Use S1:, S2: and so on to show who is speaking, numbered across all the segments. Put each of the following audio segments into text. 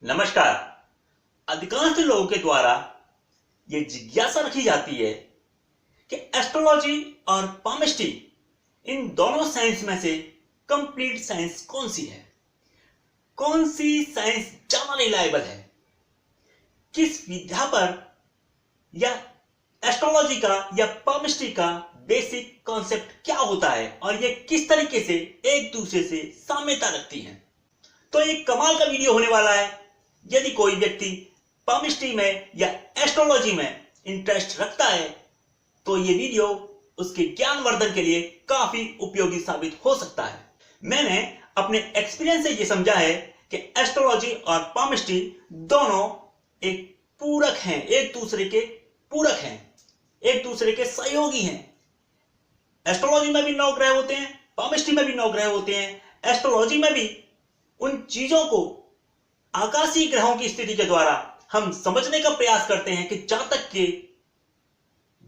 S1: नमस्कार। अधिकांश लोगों के द्वारा यह जिज्ञासा रखी जाती है कि एस्ट्रोलॉजी और पामिस्ट्री इन दोनों साइंस में से कंप्लीट साइंस कौन सी है, कौन सी साइंस ज्यादा रिलायबल है, किस विद्या पर या एस्ट्रोलॉजी का या पामिस्ट्री का बेसिक कॉन्सेप्ट क्या होता है और ये किस तरीके से एक दूसरे से साम्यता रखती हैं। तो एक कमाल का वीडियो होने वाला है। यदि कोई व्यक्ति पामिस्ट्री में या एस्ट्रोलॉजी में इंटरेस्ट रखता है तो ये वीडियो उसके ज्ञानवर्धन के लिए काफी उपयोगी साबित हो सकता है। मैंने अपने एक्सपीरियंस से ये समझा है कि एस्ट्रोलॉजी और पामिस्ट्री दोनों एक पूरक हैं, एक दूसरे के पूरक हैं, एक दूसरे के सहयोगी हैं। एस्ट्रोलॉजी में भी 9 ग्रह होते हैं, पामिस्ट्री में भी 9 ग्रह होते हैं। एस्ट्रोलॉजी में भी उन चीजों को आकाशीय ग्रहों की स्थिति के द्वारा हम समझने का प्रयास करते हैं कि जातक के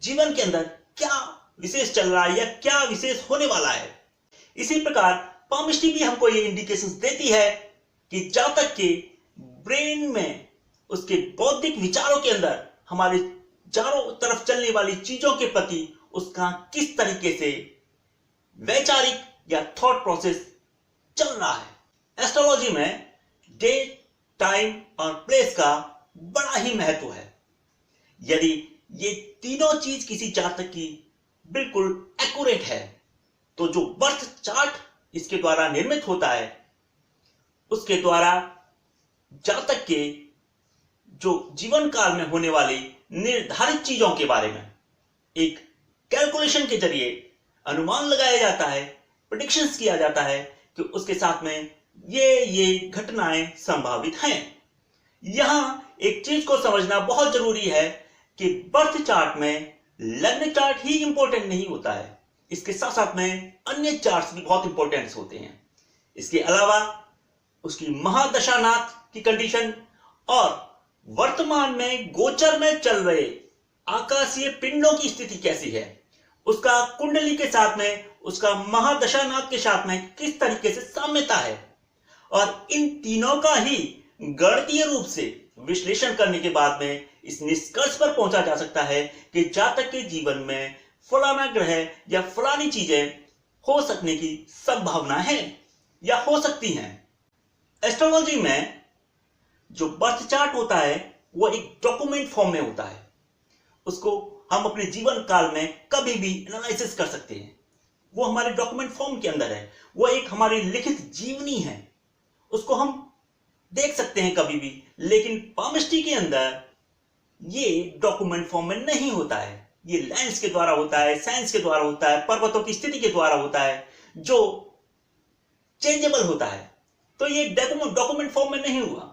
S1: जीवन के अंदर क्या विशेष चल रहा है या क्या विशेष होने वाला है। इसी प्रकार पामिस्ट्री भी हमको ये इंडिकेशंस देती है कि जातक के ब्रेन में, उसके बौद्धिक विचारों के अंदर हमारे चारों तरफ चलने वाली चीजों के प्रति उसका किस तरीके से वैचारिक या थॉट प्रोसेस चल रहा है। एस्ट्रोलॉजी में डेट, टाइम और प्लेस का बड़ा ही महत्व है। यदि ये तीनों चीज किसी जातक की बिल्कुल एक्यूरेट है तो जो बर्थ चार्ट इसके द्वारा निर्मित होता है उसके द्वारा जातक के जो जीवन काल में होने वाली निर्धारित चीजों के बारे में एक कैलकुलेशन के जरिए अनुमान लगाया जाता है, प्रेडिक्शंस किया जाता है कि उसके साथ में ये घटनाएं संभावित हैं। यहां एक चीज को समझना बहुत जरूरी है कि बर्थ चार्ट में लग्न चार्ट ही इंपॉर्टेंट नहीं होता है, इसके साथ साथ में अन्य चार्ट्स भी बहुत इंपॉर्टेंट होते हैं। इसके अलावा उसकी महादशानाथ की कंडीशन और वर्तमान में गोचर में चल रहे आकाशीय पिंडों की स्थिति कैसी है, उसका कुंडली के साथ में, उसका महादशानाथ के साथ में किस तरीके से साम्यता है, और इन तीनों का ही गणितीय रूप से विश्लेषण करने के बाद में इस निष्कर्ष पर पहुंचा जा सकता है कि जातक के जीवन में फलाना ग्रह या फलानी चीजें हो सकने की संभावना है या हो सकती हैं। एस्ट्रोलॉजी में जो बर्थ चार्ट होता है वो एक डॉक्यूमेंट फॉर्म में होता है, उसको हम अपने जीवन काल में कभी भी एनालिसिस कर सकते हैं। वो हमारे डॉक्यूमेंट फॉर्म के अंदर है, वो एक हमारी लिखित जीवनी है, उसको हम देख सकते हैं कभी भी। लेकिन पामिस्ट्री के अंदर ये डॉक्यूमेंट फॉर्म में नहीं होता है, ये लेंस के द्वारा होता है, साइंस के द्वारा होता है, पर्वतों की स्थिति के द्वारा होता है जो चेंजेबल होता है। तो ये डॉक्यूमेंट फॉर्म में नहीं हुआ।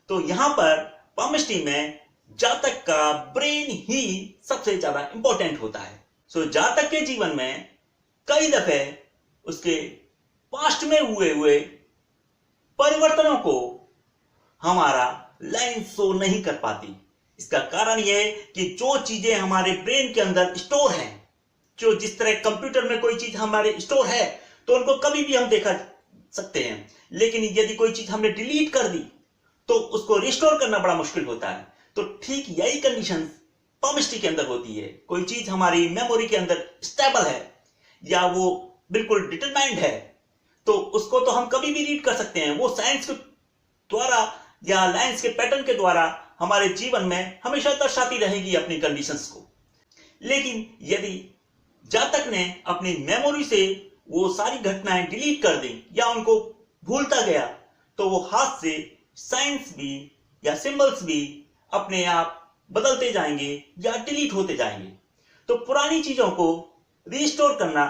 S1: तो यहां पर पामिस्ट्री में जातक का ब्रेन ही सबसे ज्यादा इंपॉर्टेंट होता है। सो जातक के जीवन में कई दफे उसके पास्ट में हुए परिवर्तनों को हमारा लाइन शो नहीं कर पाती। इसका कारण यह है कि जो चीजें हमारे ब्रेन के अंदर स्टोर हैं, जो जिस तरह कंप्यूटर में कोई चीज हमारे स्टोर है तो उनको कभी भी हम देखा सकते हैं, लेकिन यदि कोई चीज हमने डिलीट कर दी तो उसको रिस्टोर करना बड़ा मुश्किल होता है। तो ठीक यही कंडीशन पामिस्ट्री के अंदर होती है। कोई चीज हमारी मेमोरी के अंदर स्टेबल है या वो बिल्कुल डिटरमाइंड है तो उसको तो हम कभी भी रीड कर सकते हैं। वो साइंस के द्वारा या लाइंस के पैटर्न के द्वारा हमारे जीवन में हमेशा दर्शाती रहेगी अपनी कंडीशंस को। लेकिन यदि जातक ने अपनी मेमोरी से वो सारी घटनाएं डिलीट कर दी या उनको भूलता गया तो वो हाथ से साइंस भी या सिंबल्स भी अपने आप बदलते जाएंगे या डिलीट होते जाएंगे। तो पुरानी चीजों को रिस्टोर करना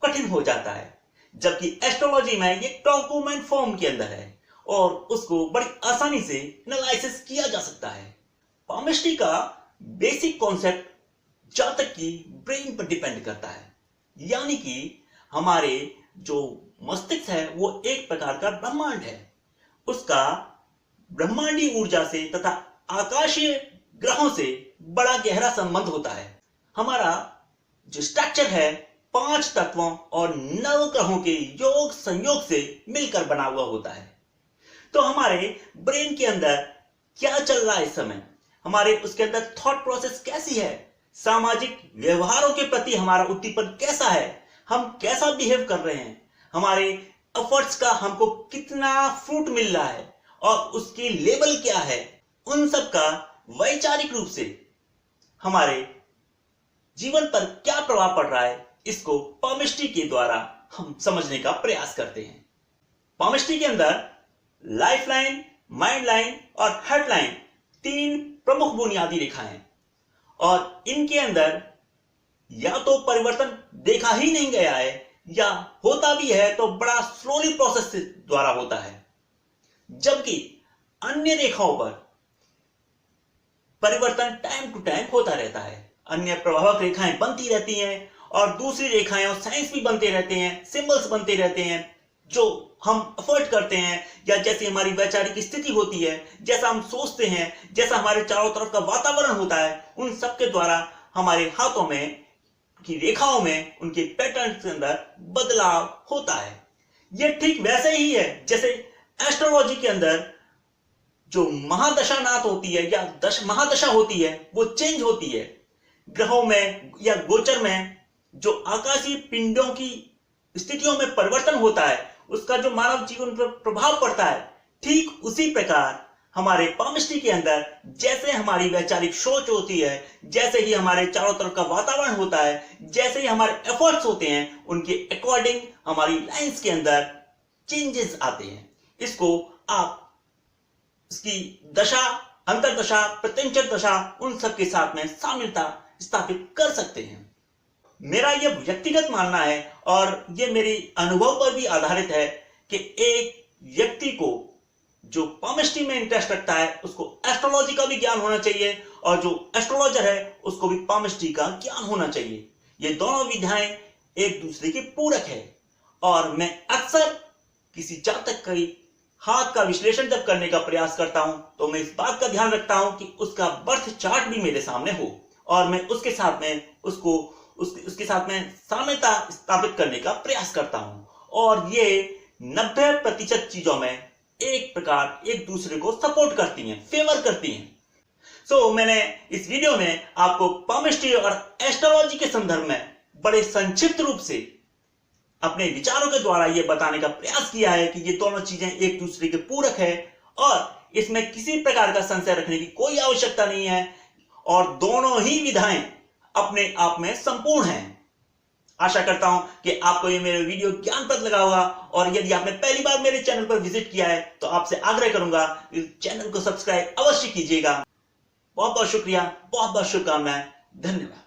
S1: कठिन हो जाता है, जबकि एस्ट्रोलॉजी में ये डॉक्यूमेंट फॉर्म के अंदर है और उसको बड़ी आसानी से एनालिसिस किया जा सकता है। पामिस्ट्री का बेसिक कॉन्सेप्ट जातक की ब्रेन पर डिपेंड करता है, यानी कि हमारे जो मस्तिष्क है वो एक प्रकार का ब्रह्मांड है। उसका ब्रह्मांडी ऊर्जा से तथा आकाशीय ग्रहों से बड़ा गहरा संबंध होता है। हमारा जो स्ट्रक्चर है 5 तत्वों और 9 ग्रहों के योग संयोग से मिलकर बना हुआ होता है। तो हमारे ब्रेन के अंदर क्या चल रहा है इस समय, हमारे उसके अंदर थॉट प्रोसेस कैसी है, सामाजिक व्यवहारों के प्रति हमारा उद्दीपन कैसा है, हम कैसा बिहेव कर रहे हैं, हमारे एफर्ट्स का हमको कितना फ्रूट मिल रहा है और उसकी लेवल क्या है, उन सब का वैचारिक रूप से हमारे जीवन पर क्या प्रभाव पड़ रहा है, इसको पामिस्ट्री के द्वारा हम समझने का प्रयास करते हैं। पामिस्ट्री के अंदर लाइफ लाइन, माइंड लाइन और हार्ट लाइन 3 प्रमुख बुनियादी रेखाएं हैं और इनके अंदर या तो परिवर्तन देखा ही नहीं गया है या होता भी है तो बड़ा स्लोली प्रोसेस द्वारा होता है, जबकि अन्य रेखाओं पर परिवर्तन टाइम टू टाइम होता रहता है। अन्य प्रभावक रेखाएं बनती रहती हैं और दूसरी रेखाएं और साइंस भी बनते रहते हैं, सिंबल्स बनते रहते हैं जो हम एफर्ट करते हैं या जैसी हमारी वैचारिक स्थिति होती है, जैसा हम सोचते हैं, जैसा हमारे चारों तरफ का वातावरण होता है, उन सब के द्वारा हमारे हाथों में की रेखाओं में उनके पैटर्न के अंदर बदलाव होता है। यह ठीक वैसे ही है जैसे एस्ट्रोलॉजी के अंदर जो महादशा नाथ होती है या महादशा होती है वो चेंज होती है। ग्रहों में या गोचर में जो आकाशीय पिंडों की स्थितियों में परिवर्तन होता है, उसका जो मानव जीवन पर प्रभाव पड़ता है, ठीक उसी प्रकार हमारे पामिस्ट्री के अंदर जैसे हमारी वैचारिक सोच होती है, जैसे ही हमारे चारों तरफ का वातावरण होता है, जैसे ही हमारे एफर्ट्स होते हैं, उनके अकॉर्डिंग हमारी लाइंस के अंदर चेंजेस आते हैं। इसको आप इसकी दशा, अंतरदशा, प्रत्यंचर दशा, उन सब के साथ में साम्यता स्थापित कर सकते हैं। मेरा यह व्यक्तिगत मानना है और यह मेरे अनुभव पर भी आधारित है कि एक व्यक्ति को जो पामिस्ट्री में इंटरेस्ट रखता है उसको एस्ट्रोलॉजी का भी ज्ञान होना चाहिए और जो एस्ट्रोलॉजर है उसको भी पामिस्ट्री का ज्ञान होना चाहिए। ये दोनों विधाएं एक दूसरे के पूरक है और मैं अक्सर किसी जातक का हाथ का विश्लेषण जब करने का प्रयास करता हूं तो मैं इस बात का ध्यान रखता हूं कि उसका बर्थ चार्ट भी मेरे सामने हो और मैं उसके साथ में उसके साथ में साम्यता स्थापित करने का प्रयास करता हूं और ये 90% चीजों में एक प्रकार एक दूसरे को सपोर्ट करती हैं, फेवर करती हैं। सो मैंने इस वीडियो में आपको पामिस्ट्री और एस्ट्रोलॉजी के संदर्भ में बड़े संक्षिप्त रूप से अपने विचारों के द्वारा यह बताने का प्रयास किया है कि ये दोनों चीजें एक दूसरे के पूरक है और इसमें किसी प्रकार का संशय रखने की कोई आवश्यकता नहीं है और दोनों ही विधाएं अपने आप में संपूर्ण हैं। आशा करता हूं कि आपको ये मेरा वीडियो ज्ञानप्रद लगा होगा और यदि आपने पहली बार मेरे चैनल पर विजिट किया है तो आपसे आग्रह करूंगा कि चैनल को सब्सक्राइब अवश्य कीजिएगा। बहुत बहुत शुक्रिया, बहुत बहुत शुभकामनाएं, धन्यवाद।